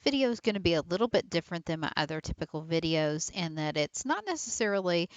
video is going to be a little bit different than my other typical videos in that it's not necessarily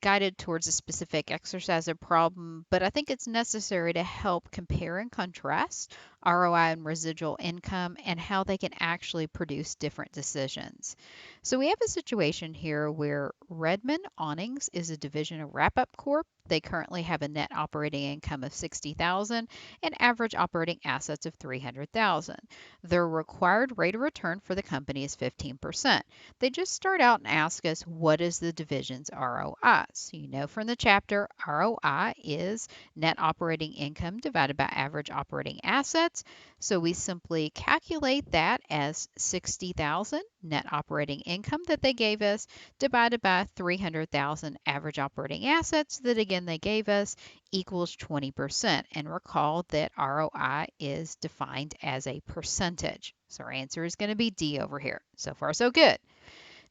guided towards a specific exercise or problem, but I think it's necessary to help compare and contrast ROI and residual income and how they can actually produce different decisions. So we have a situation here where Redmond Awnings is a division of Wrap Up Corp. They currently have a net operating income of $60,000 and average operating assets of $300,000. Their required rate of return for the company is 15%. They just start out and ask us, what is the division's ROI? So you know from the chapter, ROI is net operating income divided by average operating assets. So we simply calculate that as 60,000 net operating income that they gave us divided by 300,000 average operating assets that again they gave us equals 20%. And recall that ROI is defined as a percentage. So our answer is going to be D over here. So far, so good.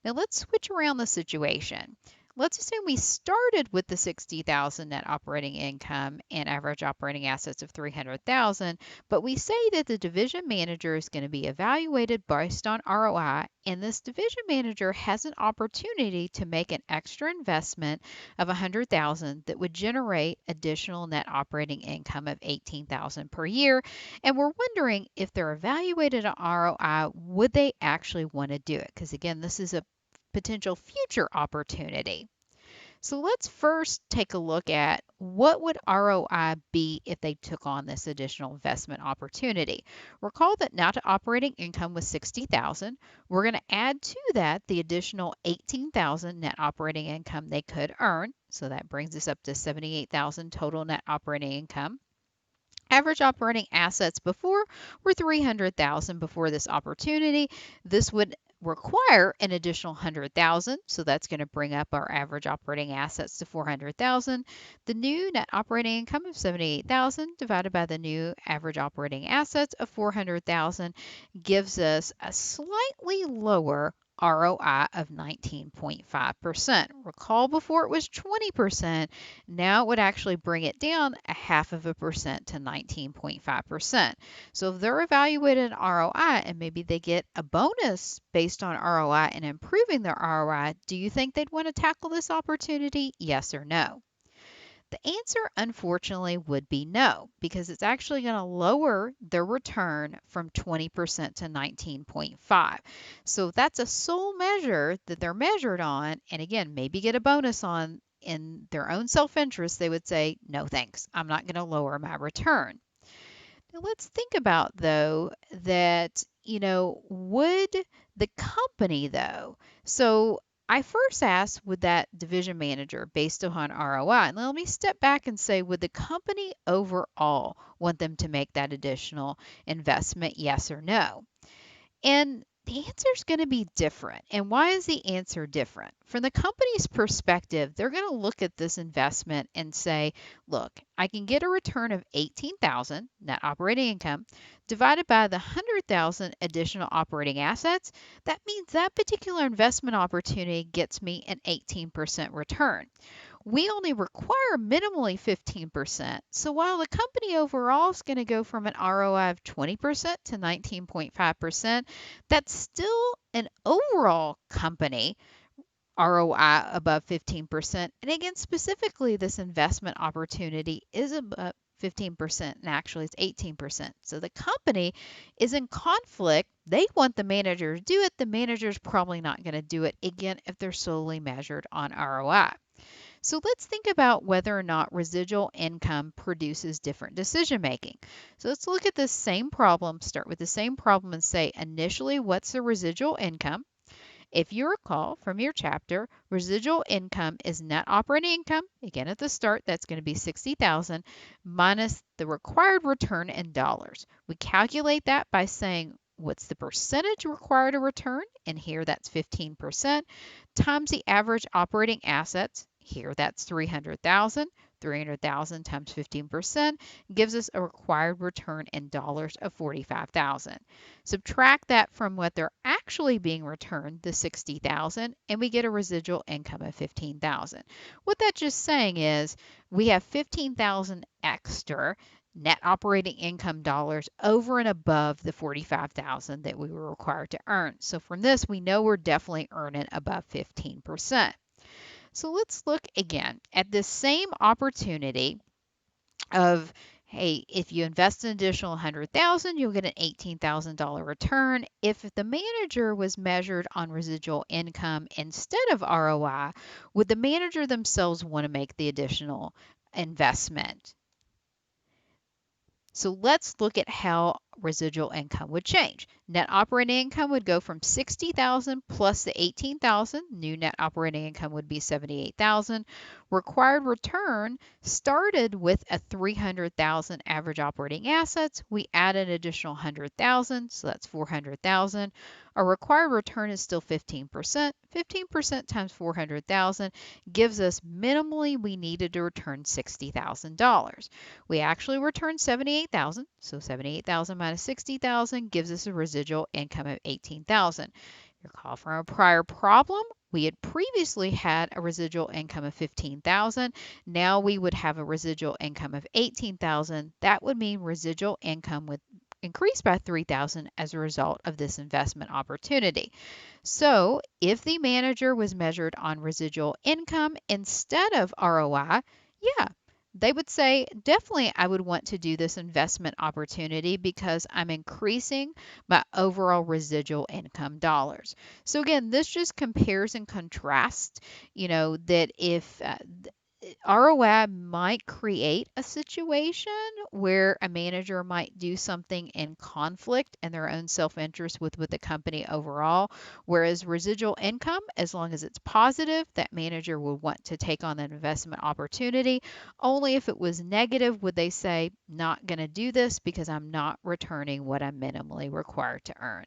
Now let's switch around the situation. Let's assume we started with the 60,000 net operating income and average operating assets of 300,000, but we say that the division manager is going to be evaluated based on ROI, and this division manager has an opportunity to make an extra investment of 100,000 that would generate additional net operating income of 18,000 per year. And we're wondering if they're evaluated on ROI, would they actually want to do it? Because again, this is a potential future opportunity. So let's first take a look at what would ROI be if they took on this additional investment opportunity. Recall that now to operating income was 60,000. We're going to add to that the additional 18,000 net operating income they could earn. So that brings us up to 78,000 total net operating income. Average operating assets before were 300,000 before this opportunity. This would require an additional 100,000, so that's going to bring up our average operating assets to 400,000. The new net operating income of 78,000 divided by the new average operating assets of 400,000 gives us a slightly lower ROI of 19.5%. Recall before it was 20%, now it would actually bring it down a 0.5% to 19.5%. So if they're evaluated ROI and maybe they get a bonus based on ROI and improving their ROI, do you think they'd want to tackle this opportunity? Yes or no? The answer, unfortunately, would be no, because it's actually going to lower their return from 20% to 19.5. So that's a sole measure that they're measured on, and again, maybe get a bonus on in their own self-interest. They would say, no thanks, I'm not going to lower my return. Now let's think about though that, would the company though, so I first asked, would that division manager based upon ROI? And let me step back and say, would the company overall want them to make that additional investment, yes or no? And the answer is going to be different. And why is the answer different? From the company's perspective, they're going to look at this investment and say, look, I can get a return of 18,000 net operating income divided by the 100,000 additional operating assets. That means that particular investment opportunity gets me an 18% return. We only require minimally 15%. So while the company overall is going to go from an ROI of 20% to 19.5%, that's still an overall company ROI above 15%. And again, specifically, this investment opportunity is above 15%, and actually it's 18%. So the company is in conflict. They want the manager to do it. The manager's probably not going to do it, again, if they're solely measured on ROI. So let's think about whether or not residual income produces different decision making. So let's look at this same problem, start with the same problem and say initially, what's the residual income? If you recall from your chapter, residual income is net operating income. Again, at the start, that's going to be 60,000 minus the required return in dollars. We calculate that by saying, what's the percentage required to return? And here that's 15% times the average operating assets. Here that's 300,000. 300,000 times 15% gives us a required return in dollars of 45,000. Subtract that from what they're actually being returned, the 60,000, and we get a residual income of 15,000. What that's just saying is we have 15,000 extra net operating income dollars over and above the 45,000 that we were required to earn. So from this, we know we're definitely earning above 15%. So let's look again at this same opportunity of, hey, if you invest an additional 100,000, you'll get an $18,000 return. If the manager was measured on residual income instead of ROI, would the manager themselves want to make the additional investment? So let's look at how residual income would change. Net operating income would go from 60,000 plus the 18,000. New net operating income would be 78,000. Required return started with a 300,000 average operating assets. We add an additional 100,000, so that's 400,000. Our required return is still 15%. 15% times 400,000 gives us minimally we needed to return $60,000. We actually returned 78,000, so 78,000 minus 60,000 gives us a residual income of 18,000. Recall from a prior problem, we had previously had a residual income of 15,000. Now we would have a residual income of 18,000. That would mean residual income would increase by 3,000 as a result of this investment opportunity. So if the manager was measured on residual income instead of ROI, yeah, they would say, definitely, I would want to do this investment opportunity because I'm increasing my overall residual income dollars. So again, this just compares and contrasts, that if ROI might create a situation where a manager might do something in conflict and their own self-interest with the company overall, whereas residual income, as long as it's positive, that manager would want to take on that investment opportunity. Only if it was negative would they say, not going to do this because I'm not returning what I'm minimally required to earn.